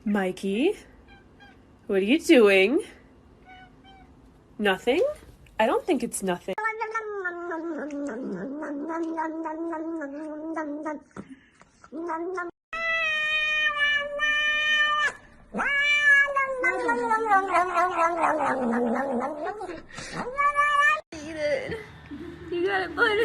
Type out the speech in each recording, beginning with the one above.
Mikey, what are you doing? Nothing? I don't think it's nothing. Eat it. You got it, bud.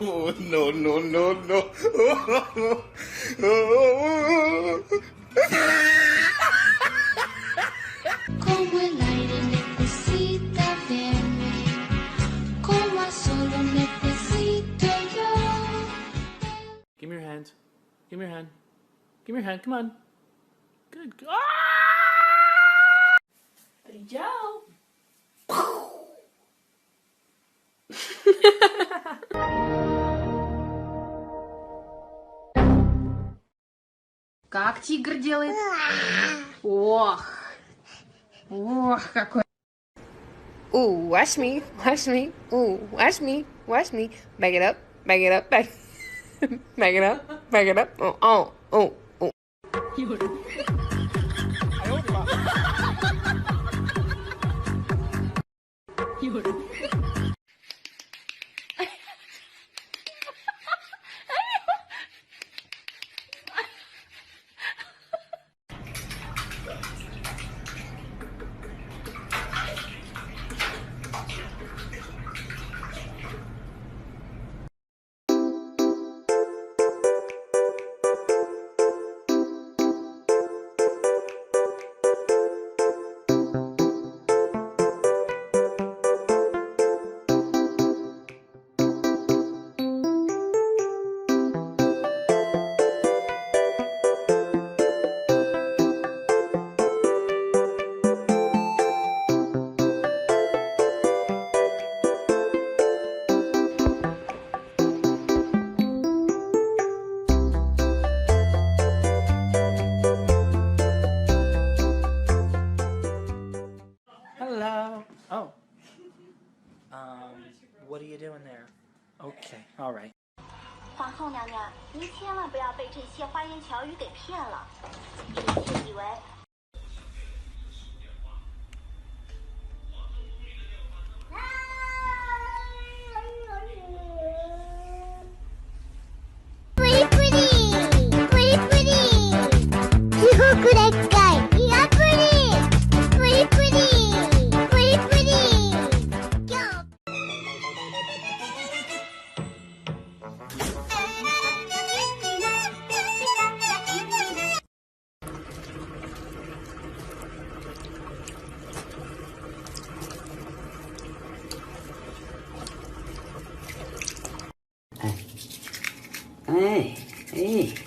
Oh, no, no, no, no. Como el aire necesita verme, como a solo necesito yo. Give me your hand. Give me your hand. Give me your hand. Come on. Good. Ah! Brilhão. Как тигр делает? Ох. Ох, какой. Ooh, watch me, watch me. Ooh, watch me, watch me. Back it up, back it up, back. Back it up, back it up. Oh, oh, oh, oh. Hello. Oh. What are you doing there? Okay. All right. 皇后娘娘，您千万不要被这些花言巧语给骗了，臣妾以为。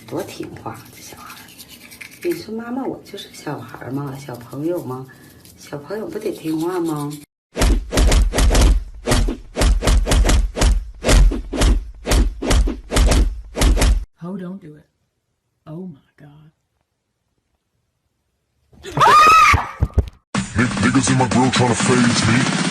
多听话，这小孩。你说妈妈，我就是小孩嘛，小朋友嘛，小朋友不得听话吗？ Oh, don't do it. Oh my God. Niggas in my grill trying to phase me.